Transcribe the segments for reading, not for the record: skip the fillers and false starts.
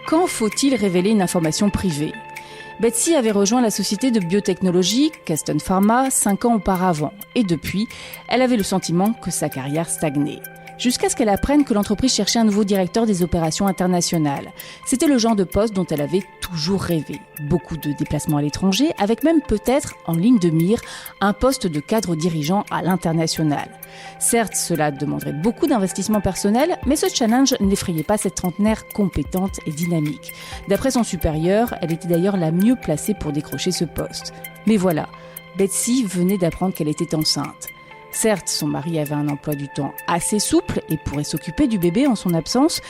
Quand faut-il révéler une information privée ? Betsy avait rejoint la société de biotechnologie Caston Pharma 5 ans auparavant. Et depuis, elle avait le sentiment que sa carrière stagnait. Jusqu'à ce qu'elle apprenne que l'entreprise cherchait un nouveau directeur des opérations internationales. C'était le genre de poste dont elle avait toujours rêvé. Beaucoup de déplacements à l'étranger, avec même peut-être, en ligne de mire, un poste de cadre dirigeant à l'international. Certes, cela demanderait beaucoup d'investissement personnel, mais ce challenge n'effrayait pas cette trentenaire compétente et dynamique. D'après son supérieur, elle était d'ailleurs la mieux placée pour décrocher ce poste. Mais voilà, Betsy venait d'apprendre qu'elle était enceinte. Certes, son mari avait un emploi du temps assez souple et pourrait s'occuper du bébé en son absence,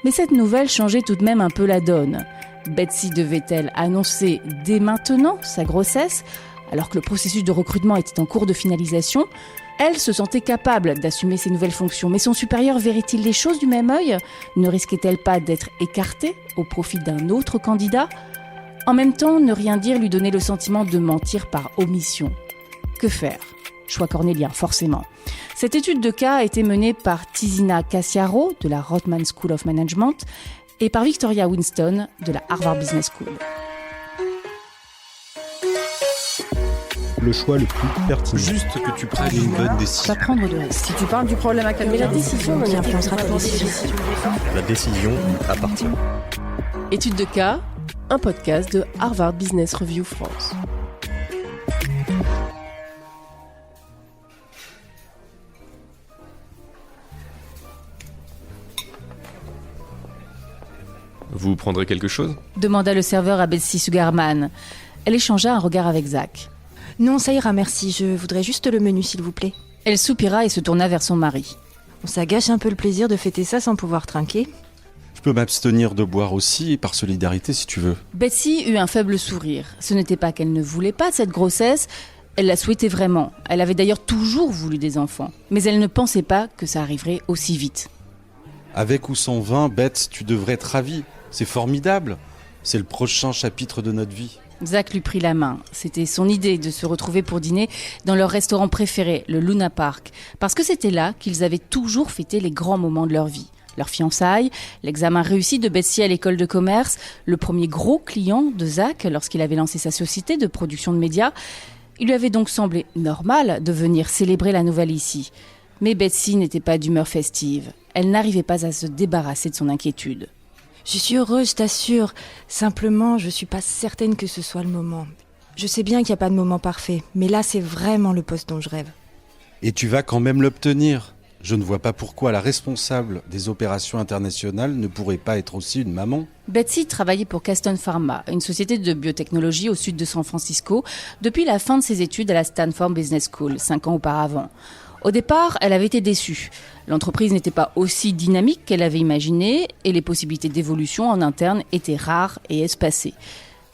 mais cette nouvelle changeait tout de même un peu la donne. Betsy devait-elle annoncer dès maintenant sa grossesse, alors que le processus de recrutement était en cours de finalisation ? Elle se sentait capable d'assumer ses nouvelles fonctions, mais son supérieur verrait-il les choses du même œil ? Ne risquait-elle pas d'être écartée au profit d'un autre candidat ? En même temps, ne rien dire lui donnait le sentiment de mentir par omission. Que faire ? Choix cornélien, forcément. Cette étude de cas a été menée par Tizina Cassiaro de la Rotman School of Management et par Victoria Winston de la Harvard Business School. Le choix le plus pertinent. Juste que tu prennes une bonne décision. Pas prendre de risques. Si tu parles du problème à calmer, la décision influencera ta décision. La décision appartient. Étude de cas, un podcast de Harvard Business Review France. Vous prendrez quelque chose ? Demanda le serveur à Betsy Sugarman. Elle échangea un regard avec Zach. Non, ça ira, merci. Je voudrais juste le menu, s'il vous plaît. Elle soupira et se tourna vers son mari. Ça gâche un peu le plaisir de fêter ça sans pouvoir trinquer. Je peux m'abstenir de boire aussi, par solidarité si tu veux. Betsy eut un faible sourire. Ce n'était pas qu'elle ne voulait pas de cette grossesse, elle la souhaitait vraiment. Elle avait d'ailleurs toujours voulu des enfants. Mais elle ne pensait pas que ça arriverait aussi vite. Avec ou sans vin, Bette, tu devrais être ravie. C'est formidable. C'est le prochain chapitre de notre vie. Zach lui prit la main. C'était son idée de se retrouver pour dîner dans leur restaurant préféré, le Luna Park. Parce que c'était là qu'ils avaient toujours fêté les grands moments de leur vie. Leur fiançailles, l'examen réussi de Betsy à l'école de commerce, le premier gros client de Zach lorsqu'il avait lancé sa société de production de médias. Il lui avait donc semblé normal de venir célébrer la nouvelle ici. Mais Betsy n'était pas d'humeur festive. Elle n'arrivait pas à se débarrasser de son inquiétude. Je suis heureuse, je t'assure. Simplement, je suis pas certaine que ce soit le moment. Je sais bien qu'il n'y a pas de moment parfait, mais là, c'est vraiment le poste dont je rêve. Et tu vas quand même l'obtenir. Je ne vois pas pourquoi la responsable des opérations internationales ne pourrait pas être aussi une maman. Betsy travaillait pour Caston Pharma, une société de biotechnologie au sud de San Francisco, depuis la fin de ses études à la Stanford Business School, 5 ans auparavant. Au départ, elle avait été déçue. L'entreprise n'était pas aussi dynamique qu'elle avait imaginé et les possibilités d'évolution en interne étaient rares et espacées.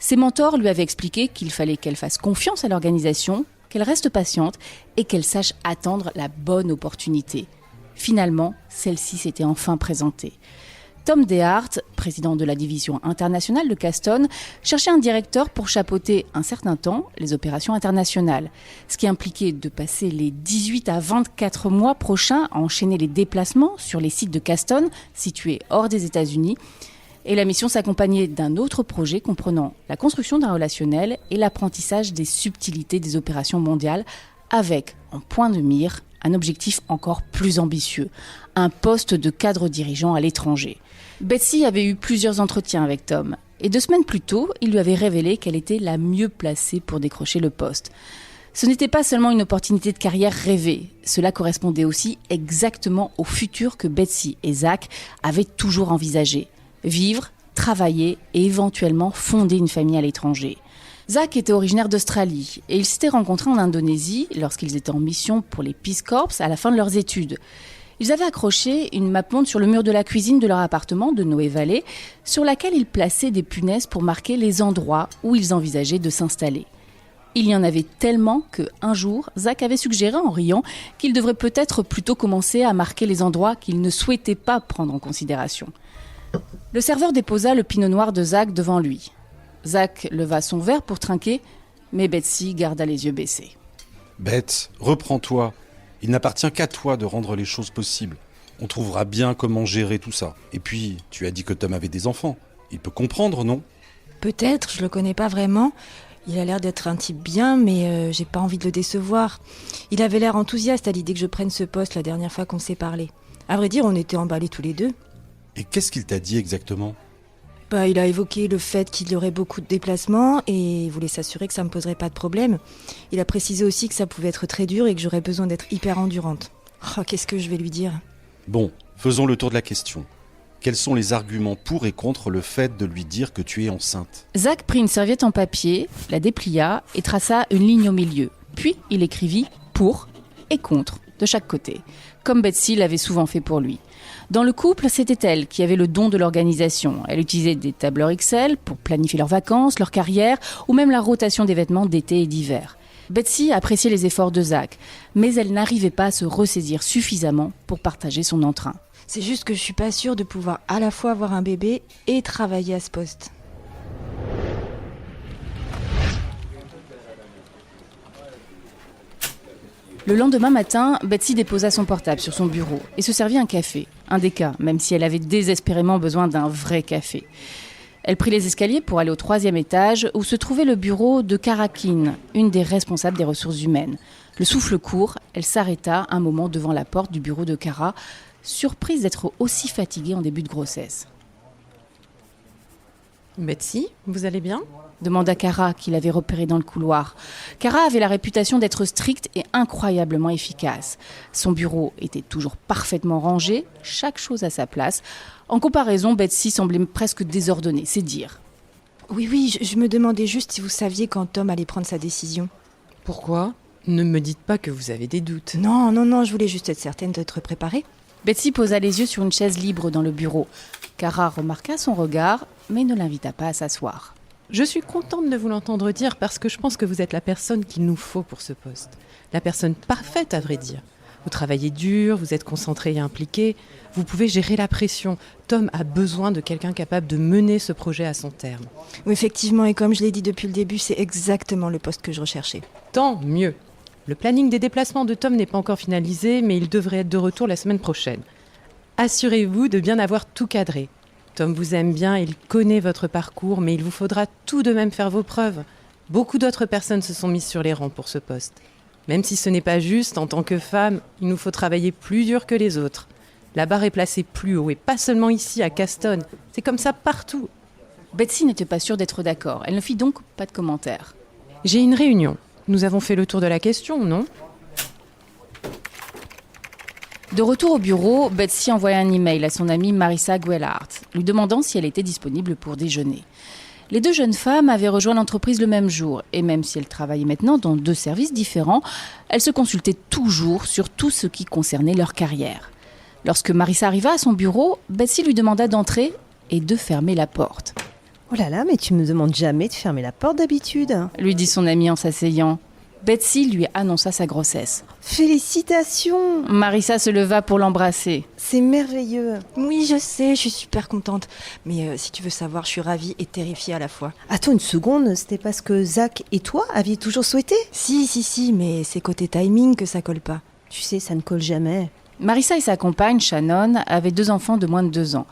Ses mentors lui avaient expliqué qu'il fallait qu'elle fasse confiance à l'organisation, qu'elle reste patiente et qu'elle sache attendre la bonne opportunité. Finalement, celle-ci s'était enfin présentée. Tom DeHart, président de la division internationale de Caston, cherchait un directeur pour chapeauter un certain temps les opérations internationales, ce qui impliquait de passer les 18 à 24 mois prochains à enchaîner les déplacements sur les sites de Caston, situés hors des États-Unis. Et la mission s'accompagnait d'un autre projet comprenant la construction d'un relationnel et l'apprentissage des subtilités des opérations mondiales, avec, en point de mire, un objectif encore plus ambitieux, un poste de cadre dirigeant à l'étranger. Betsy avait eu plusieurs entretiens avec Tom, et 2 semaines plus tôt, il lui avait révélé qu'elle était la mieux placée pour décrocher le poste. Ce n'était pas seulement une opportunité de carrière rêvée, cela correspondait aussi exactement au futur que Betsy et Zach avaient toujours envisagé. Vivre, travailler et éventuellement fonder une famille à l'étranger. Zach était originaire d'Australie et ils s'étaient rencontrés en Indonésie lorsqu'ils étaient en mission pour les Peace Corps à la fin de leurs études. Ils avaient accroché une mappemonde sur le mur de la cuisine de leur appartement de Noé Valley, sur laquelle ils plaçaient des punaises pour marquer les endroits où ils envisageaient de s'installer. Il y en avait tellement qu'un jour, Zach avait suggéré en riant qu'il devrait peut-être plutôt commencer à marquer les endroits qu'il ne souhaitait pas prendre en considération. Le serveur déposa le pinot noir de Zach devant lui. Zach leva son verre pour trinquer, mais Betsy garda les yeux baissés. « Bette, reprends-toi. Il n'appartient qu'à toi de rendre les choses possibles. On trouvera bien comment gérer tout ça. Et puis, tu as dit que Tom avait des enfants. Il peut comprendre, non ? Peut-être, je le connais pas vraiment. Il a l'air d'être un type bien, mais j'ai pas envie de le décevoir. Il avait l'air enthousiaste à l'idée que je prenne ce poste la dernière fois qu'on s'est parlé. À vrai dire, on était emballés tous les deux. Et qu'est-ce qu'il t'a dit exactement ? Il a évoqué le fait qu'il y aurait beaucoup de déplacements et il voulait s'assurer que ça me poserait pas de problème. Il a précisé aussi que ça pouvait être très dur et que j'aurais besoin d'être hyper endurante. Oh, qu'est-ce que je vais lui dire ? Bon, faisons le tour de la question. Quels sont les arguments pour et contre le fait de lui dire que tu es enceinte ? Zach prit une serviette en papier, la déplia et traça une ligne au milieu. Puis il écrivit pour et contre de chaque côté, comme Betsy l'avait souvent fait pour lui. Dans le couple, c'était elle qui avait le don de l'organisation. Elle utilisait des tableurs Excel pour planifier leurs vacances, leur carrière ou même la rotation des vêtements d'été et d'hiver. Betsy appréciait les efforts de Zach, mais elle n'arrivait pas à se ressaisir suffisamment pour partager son entrain. C'est juste que je suis pas sûre de pouvoir à la fois avoir un bébé et travailler à ce poste. Le lendemain matin, Betsy déposa son portable sur son bureau et se servit un café, un déca, même si elle avait désespérément besoin d'un vrai café. Elle prit les escaliers pour aller au 3e étage où se trouvait le bureau de Cara Keane, une des responsables des ressources humaines. Le souffle court, elle s'arrêta un moment devant la porte du bureau de Cara, surprise d'être aussi fatiguée en début de grossesse. Betsy, vous allez bien ? Demanda Cara, qui l'avait repérée dans le couloir. Cara avait la réputation d'être stricte et incroyablement efficace. Son bureau était toujours parfaitement rangé, chaque chose à sa place. En comparaison, Betsy semblait presque désordonnée, c'est dire. Oui, je me demandais juste si vous saviez quand Tom allait prendre sa décision. Pourquoi ? Ne me dites pas que vous avez des doutes. Non, je voulais juste être certaine d'être préparée. Betsy posa les yeux sur une chaise libre dans le bureau. Cara remarqua son regard, mais ne l'invita pas à s'asseoir. Je suis contente de vous l'entendre dire parce que je pense que vous êtes la personne qu'il nous faut pour ce poste. La personne parfaite, à vrai dire. Vous travaillez dur, vous êtes concentré et impliqué, vous pouvez gérer la pression. Tom a besoin de quelqu'un capable de mener ce projet à son terme. Oui, effectivement, et comme je l'ai dit depuis le début, c'est exactement le poste que je recherchais. Tant mieux. Le planning des déplacements de Tom n'est pas encore finalisé, mais il devrait être de retour la semaine prochaine. Assurez-vous de bien avoir tout cadré. Tom vous aime bien, il connaît votre parcours, mais il vous faudra tout de même faire vos preuves. Beaucoup d'autres personnes se sont mises sur les rangs pour ce poste. Même si ce n'est pas juste, en tant que femme, il nous faut travailler plus dur que les autres. La barre est placée plus haut, et pas seulement ici, à Caston. C'est comme ça partout. Betsy n'était pas sûre d'être d'accord. Elle ne fit donc pas de commentaire. J'ai une réunion. Nous avons fait le tour de la question, non ? De retour au bureau, Betsy envoya un email à son amie Marissa Guellart, lui demandant si elle était disponible pour déjeuner. Les deux jeunes femmes avaient rejoint l'entreprise le même jour, et même si elles travaillaient maintenant dans 2 services différents, elles se consultaient toujours sur tout ce qui concernait leur carrière. Lorsque Marissa arriva à son bureau, Betsy lui demanda d'entrer et de fermer la porte. « Oh là là, mais tu me demandes jamais de fermer la porte d'habitude !» lui dit son amie en s'asseyant. Betsy lui annonça sa grossesse. « Félicitations !» Marissa se leva pour l'embrasser. « C'est merveilleux !» Oui, je sais, je suis super contente. Mais si tu veux savoir, je suis ravie et terrifiée à la fois. Attends une seconde, c'était parce que Zach et toi aviez toujours souhaité ? Si, mais c'est côté timing que ça colle pas. Tu sais, ça ne colle jamais. Marissa et sa compagne, Shannon, avaient 2 enfants de moins de 2 ans.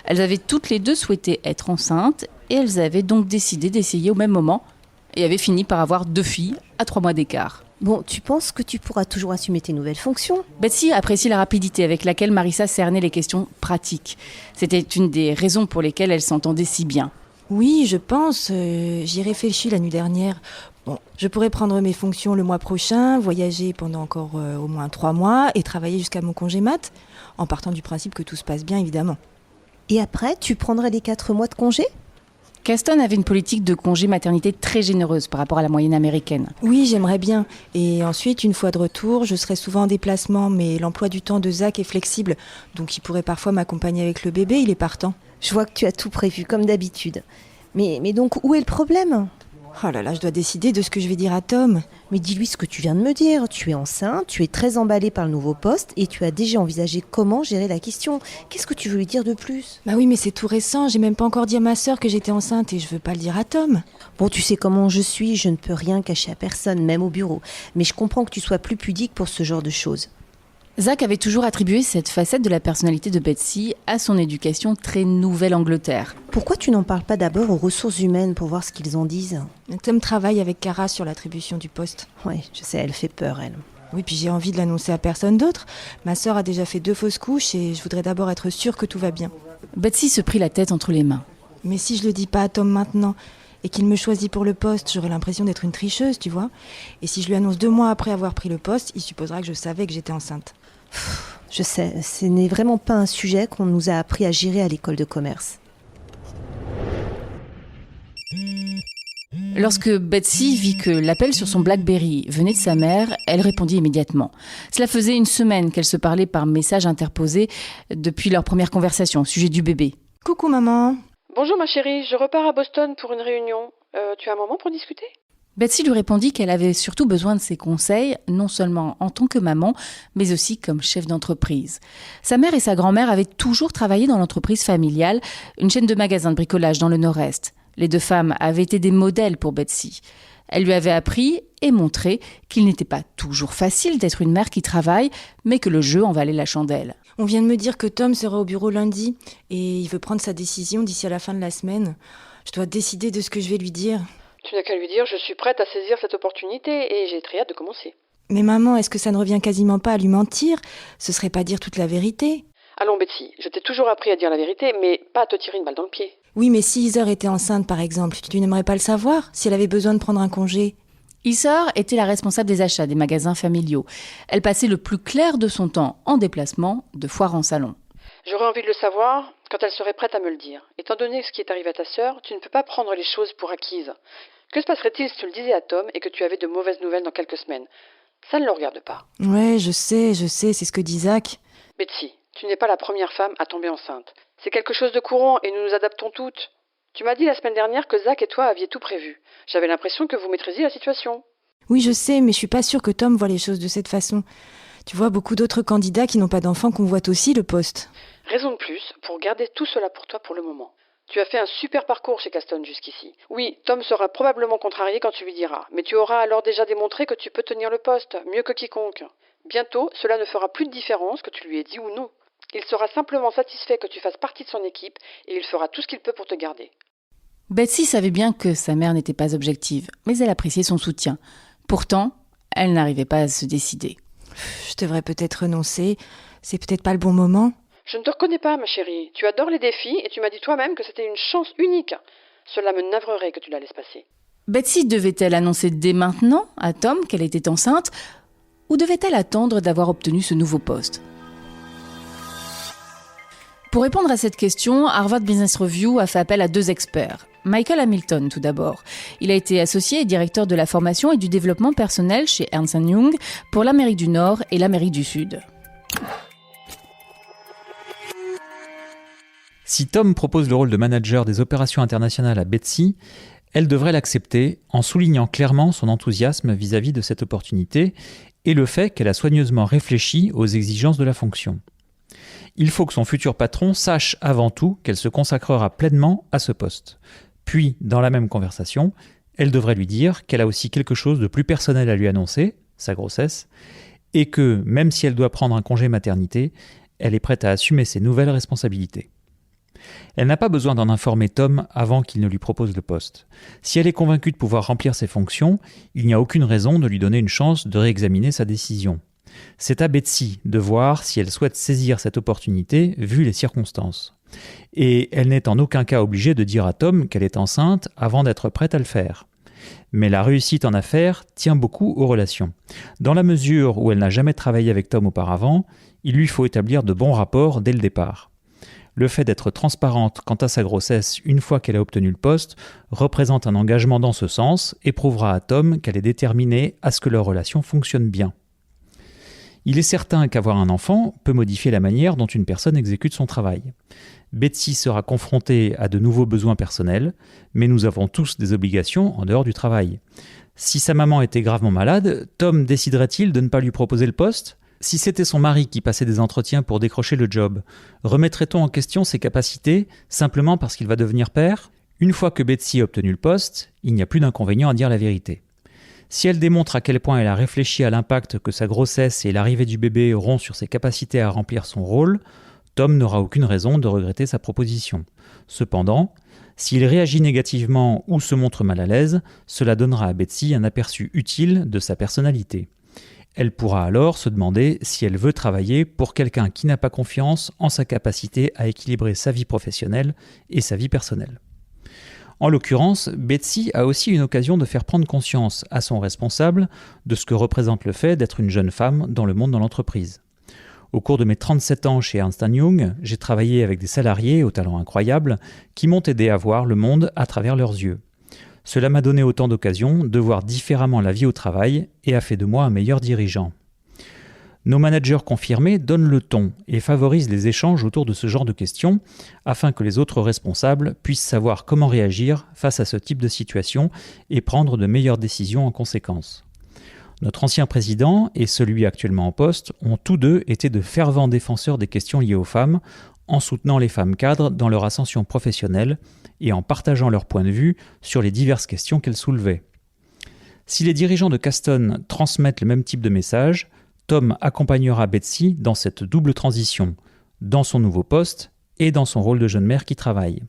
Elles avaient toutes les deux souhaité être enceintes et elles avaient donc décidé d'essayer au même moment et avaient fini par avoir 2 filles à 3 mois d'écart. Bon, tu penses que tu pourras toujours assumer tes nouvelles fonctions ? Betsy apprécie la rapidité avec laquelle Marissa cernait les questions pratiques. C'était une des raisons pour lesquelles elle s'entendait si bien. Oui, je pense. J'y réfléchis la nuit dernière. Bon, je pourrais prendre mes fonctions le mois prochain, voyager pendant encore au moins 3 mois et travailler jusqu'à mon congé mat, en partant du principe que tout se passe bien, évidemment. Et après, tu prendrais les 4 mois de congé ? Caston avait une politique de congé maternité très généreuse par rapport à la moyenne américaine. Oui, j'aimerais bien. Et ensuite, une fois de retour, je serai souvent en déplacement, mais l'emploi du temps de Zach est flexible, donc il pourrait parfois m'accompagner avec le bébé, il est partant. Je vois que tu as tout prévu, comme d'habitude. Mais donc, où est le problème ? Oh là là, je dois décider de ce que je vais dire à Tom. Mais dis-lui ce que tu viens de me dire. Tu es enceinte, tu es très emballée par le nouveau poste et tu as déjà envisagé comment gérer la question. Qu'est-ce que tu veux lui dire de plus ? Bah oui, mais c'est tout récent. J'ai même pas encore dit à ma sœur que j'étais enceinte et je veux pas le dire à Tom. Bon, tu sais comment je suis, je ne peux rien cacher à personne, même au bureau. Mais je comprends que tu sois plus pudique pour ce genre de choses. Zach avait toujours attribué cette facette de la personnalité de Betsy à son éducation très Nouvelle-Angleterre. Pourquoi tu n'en parles pas d'abord aux ressources humaines pour voir ce qu'ils en disent ? Tom travaille avec Cara sur l'attribution du poste. Ouais, je sais, elle fait peur, elle. Oui, puis j'ai envie de l'annoncer à personne d'autre. Ma sœur a déjà fait 2 fausses couches et je voudrais d'abord être sûre que tout va bien. Betsy se prit la tête entre les mains. Mais si je le dis pas à Tom maintenant et qu'il me choisit pour le poste, j'aurai l'impression d'être une tricheuse, tu vois. Et si je lui annonce 2 mois après avoir pris le poste, il supposera que je savais que j'étais enceinte. Je sais, ce n'est vraiment pas un sujet qu'on nous a appris à gérer à l'école de commerce. Lorsque Betsy vit que l'appel sur son BlackBerry venait de sa mère, elle répondit immédiatement. Cela faisait 1 semaine qu'elles se parlaient par message interposé depuis leur première conversation au sujet du bébé. Coucou maman. Bonjour ma chérie, je repars à Boston pour une réunion. Tu as un moment pour discuter ? Betsy lui répondit qu'elle avait surtout besoin de ses conseils, non seulement en tant que maman, mais aussi comme chef d'entreprise. Sa mère et sa grand-mère avaient toujours travaillé dans l'entreprise familiale, une chaîne de magasins de bricolage dans le Nord-Est. Les 2 femmes avaient été des modèles pour Betsy. Elle lui avait appris et montré qu'il n'était pas toujours facile d'être une mère qui travaille, mais que le jeu en valait la chandelle. On vient de me dire que Tom sera au bureau lundi et il veut prendre sa décision d'ici à la fin de la semaine. Je dois décider de ce que je vais lui dire. Tu n'as qu'à lui dire, je suis prête à saisir cette opportunité et j'ai très hâte de commencer. Mais maman, est-ce que ça ne revient quasiment pas à lui mentir ? Ce serait pas dire toute la vérité ? Allons Betsy, je t'ai toujours appris à dire la vérité, mais pas à te tirer une balle dans le pied. Oui, mais si Heather était enceinte par exemple, tu n'aimerais pas le savoir si elle avait besoin de prendre un congé ? Heather était la responsable des achats des magasins familiaux. Elle passait le plus clair de son temps en déplacement, de foire en salon. J'aurais envie de le savoir quand elle serait prête à me le dire. Étant donné ce qui est arrivé à ta sœur, tu ne peux pas prendre les choses pour acquises. Que se passerait-il si tu le disais à Tom et que tu avais de mauvaises nouvelles dans quelques semaines ? Ça ne le regarde pas. Ouais, je sais, c'est ce que dit Zach. Betsy, tu n'es pas la première femme à tomber enceinte. C'est quelque chose de courant et nous nous adaptons toutes. Tu m'as dit la semaine dernière que Zach et toi aviez tout prévu. J'avais l'impression que vous maîtrisiez la situation. Oui, je sais, mais je suis pas sûre que Tom voit les choses de cette façon. Tu vois, beaucoup d'autres candidats qui n'ont pas d'enfants convoitent aussi le poste. Raison de plus pour garder tout cela pour toi pour le moment. Tu as fait un super parcours chez Caston jusqu'ici. Oui, Tom sera probablement contrarié quand tu lui diras, mais tu auras alors déjà démontré que tu peux tenir le poste, mieux que quiconque. Bientôt, cela ne fera plus de différence que tu lui aies dit ou non. Il sera simplement satisfait que tu fasses partie de son équipe et il fera tout ce qu'il peut pour te garder. Betsy savait bien que sa mère n'était pas objective, mais elle appréciait son soutien. Pourtant, elle n'arrivait pas à se décider. Je devrais peut-être renoncer. C'est peut-être pas le bon moment. Je ne te reconnais pas, ma chérie. Tu adores les défis et tu m'as dit toi-même que c'était une chance unique. Cela me navrerait que tu la laisses passer. Betsy devait-elle annoncer dès maintenant à Tom qu'elle était enceinte ou devait-elle attendre d'avoir obtenu ce nouveau poste ? Pour répondre à cette question, Harvard Business Review a fait appel à 2 experts. Michael Hamilton, tout d'abord. Il a été associé et directeur de la formation et du développement personnel chez Ernst & Young pour l'Amérique du Nord et l'Amérique du Sud. Si Tom propose le rôle de manager des opérations internationales à Betsy, elle devrait l'accepter en soulignant clairement son enthousiasme vis-à-vis de cette opportunité et le fait qu'elle a soigneusement réfléchi aux exigences de la fonction. Il faut que son futur patron sache avant tout qu'elle se consacrera pleinement à ce poste. Puis, dans la même conversation, elle devrait lui dire qu'elle a aussi quelque chose de plus personnel à lui annoncer, sa grossesse, et que, même si elle doit prendre un congé maternité, elle est prête à assumer ses nouvelles responsabilités. Elle n'a pas besoin d'en informer Tom avant qu'il ne lui propose le poste. Si elle est convaincue de pouvoir remplir ses fonctions, il n'y a aucune raison de lui donner une chance de réexaminer sa décision. C'est à Betsy de voir si elle souhaite saisir cette opportunité vu les circonstances. Et elle n'est en aucun cas obligée de dire à Tom qu'elle est enceinte avant d'être prête à le faire. Mais la réussite en affaires tient beaucoup aux relations. Dans la mesure où elle n'a jamais travaillé avec Tom auparavant, il lui faut établir de bons rapports dès le départ. Le fait d'être transparente quant à sa grossesse une fois qu'elle a obtenu le poste représente un engagement dans ce sens et prouvera à Tom qu'elle est déterminée à ce que leur relation fonctionne bien. Il est certain qu'avoir un enfant peut modifier la manière dont une personne exécute son travail. Betsy sera confrontée à de nouveaux besoins personnels, mais nous avons tous des obligations en dehors du travail. Si sa maman était gravement malade, Tom déciderait-il de ne pas lui proposer le poste ? Si c'était son mari qui passait des entretiens pour décrocher le job, remettrait-on en question ses capacités simplement parce qu'il va devenir père ? Une fois que Betsy a obtenu le poste, il n'y a plus d'inconvénient à dire la vérité. Si elle démontre à quel point elle a réfléchi à l'impact que sa grossesse et l'arrivée du bébé auront sur ses capacités à remplir son rôle, Tom n'aura aucune raison de regretter sa proposition. Cependant, s'il réagit négativement ou se montre mal à l'aise, cela donnera à Betsy un aperçu utile de sa personnalité. Elle pourra alors se demander si elle veut travailler pour quelqu'un qui n'a pas confiance en sa capacité à équilibrer sa vie professionnelle et sa vie personnelle. En l'occurrence, Betsy a aussi une occasion de faire prendre conscience à son responsable de ce que représente le fait d'être une jeune femme dans le monde de l'entreprise. Au cours de mes 37 ans chez Ernst & Young, j'ai travaillé avec des salariés au talent incroyable qui m'ont aidé à voir le monde à travers leurs yeux. Cela m'a donné autant d'occasions de voir différemment la vie au travail et a fait de moi un meilleur dirigeant. Nos managers confirmés donnent le ton et favorisent les échanges autour de ce genre de questions afin que les autres responsables puissent savoir comment réagir face à ce type de situation et prendre de meilleures décisions en conséquence. Notre ancien président et celui actuellement en poste ont tous deux été de fervents défenseurs des questions liées aux femmes en soutenant les femmes cadres dans leur ascension professionnelle et en partageant leur point de vue sur les diverses questions qu'elles soulevaient. Si les dirigeants de Caston transmettent le même type de message, Tom accompagnera Betsy dans cette double transition, dans son nouveau poste et dans son rôle de jeune mère qui travaille.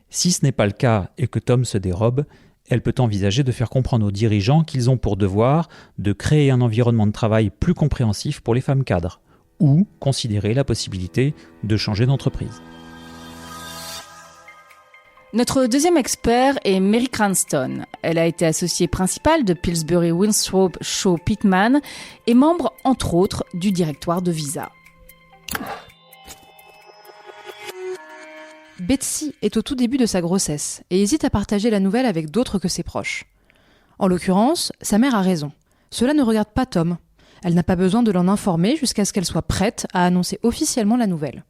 Si ce n'est pas le cas et que Tom se dérobe, elle peut envisager de faire comprendre aux dirigeants qu'ils ont pour devoir de créer un environnement de travail plus compréhensif pour les femmes cadres, ou considérer la possibilité de changer d'entreprise. Notre deuxième expert est Mary Cranston. Elle a été associée principale de Pillsbury Winthrop Shaw Pittman et membre, entre autres, du directoire de Visa. Betsy est au tout début de sa grossesse et hésite à partager la nouvelle avec d'autres que ses proches. En l'occurrence, sa mère a raison. Cela ne regarde pas Tom. Elle n'a pas besoin de l'en informer jusqu'à ce qu'elle soit prête à annoncer officiellement la nouvelle.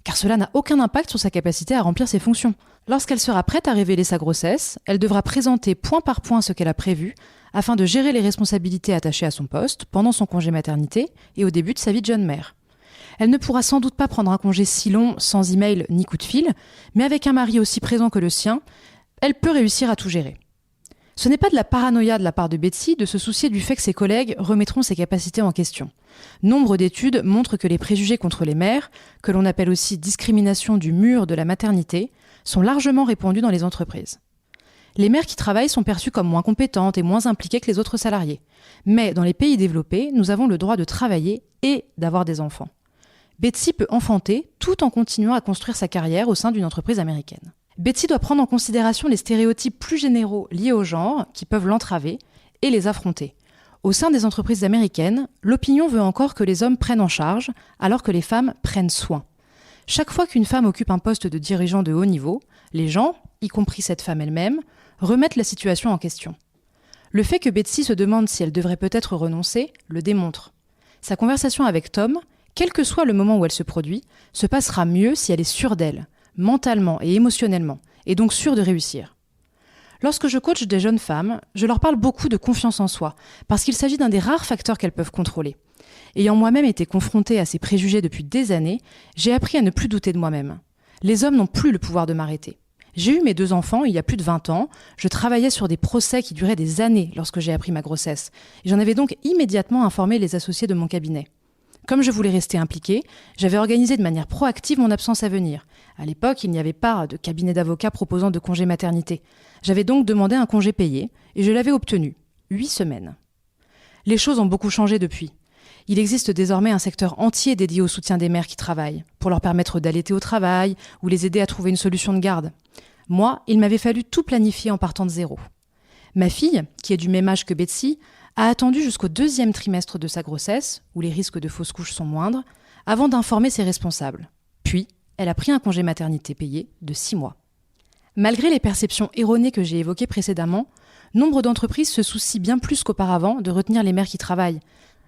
Car cela n'a aucun impact sur sa capacité à remplir ses fonctions. Lorsqu'elle sera prête à révéler sa grossesse, elle devra présenter point par point ce qu'elle a prévu afin de gérer les responsabilités attachées à son poste pendant son congé maternité et au début de sa vie de jeune mère. Elle ne pourra sans doute pas prendre un congé si long sans email ni coup de fil, mais avec un mari aussi présent que le sien, elle peut réussir à tout gérer. Ce n'est pas de la paranoïa de la part de Betsy de se soucier du fait que ses collègues remettront ses capacités en question. Nombre d'études montrent que les préjugés contre les mères, que l'on appelle aussi discrimination du mur de la maternité, sont largement répandus dans les entreprises. Les mères qui travaillent sont perçues comme moins compétentes et moins impliquées que les autres salariés. Mais dans les pays développés, nous avons le droit de travailler et d'avoir des enfants. Betsy peut enfanter tout en continuant à construire sa carrière au sein d'une entreprise américaine. Betsy doit prendre en considération les stéréotypes plus généraux liés au genre qui peuvent l'entraver et les affronter. Au sein des entreprises américaines, l'opinion veut encore que les hommes prennent en charge alors que les femmes prennent soin. Chaque fois qu'une femme occupe un poste de dirigeant de haut niveau, les gens, y compris cette femme elle-même, remettent la situation en question. Le fait que Betsy se demande si elle devrait peut-être renoncer le démontre. Sa conversation avec Tom, quel que soit le moment où elle se produit, se passera mieux si elle est sûre d'elle, mentalement et émotionnellement, et donc sûre de réussir. Lorsque je coach des jeunes femmes, je leur parle beaucoup de confiance en soi, parce qu'il s'agit d'un des rares facteurs qu'elles peuvent contrôler. Ayant moi-même été confrontée à ces préjugés depuis des années, j'ai appris à ne plus douter de moi-même. Les hommes n'ont plus le pouvoir de m'arrêter. J'ai eu mes 2 enfants il y a plus de 20 ans, je travaillais sur des procès qui duraient des années lorsque j'ai appris ma grossesse, et j'en avais donc immédiatement informé les associés de mon cabinet. Comme je voulais rester impliquée, j'avais organisé de manière proactive mon absence à venir. À l'époque, il n'y avait pas de cabinet d'avocats proposant de congé maternité. J'avais donc demandé un congé payé et je l'avais obtenu. 8 semaines. Les choses ont beaucoup changé depuis. Il existe désormais un secteur entier dédié au soutien des mères qui travaillent, pour leur permettre d'allaiter au travail ou les aider à trouver une solution de garde. Moi, il m'avait fallu tout planifier en partant de zéro. Ma fille, qui est du même âge que Betsy, a attendu jusqu'au 2e trimestre de sa grossesse, où les risques de fausse couche sont moindres, avant d'informer ses responsables. Puis, elle a pris un congé maternité payé de 6 mois. Malgré les perceptions erronées que j'ai évoquées précédemment, nombre d'entreprises se soucient bien plus qu'auparavant de retenir les mères qui travaillent.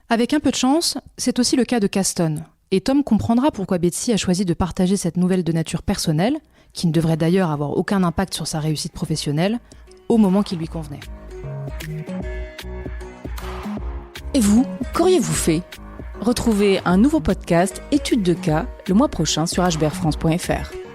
Avec un peu de chance, c'est aussi le cas de Caston. Et Tom comprendra pourquoi Betsy a choisi de partager cette nouvelle de nature personnelle, qui ne devrait d'ailleurs avoir aucun impact sur sa réussite professionnelle, au moment qui lui convenait. Et vous, qu'auriez-vous fait ? Retrouvez un nouveau podcast Études de cas le mois prochain sur hbrfrance.fr.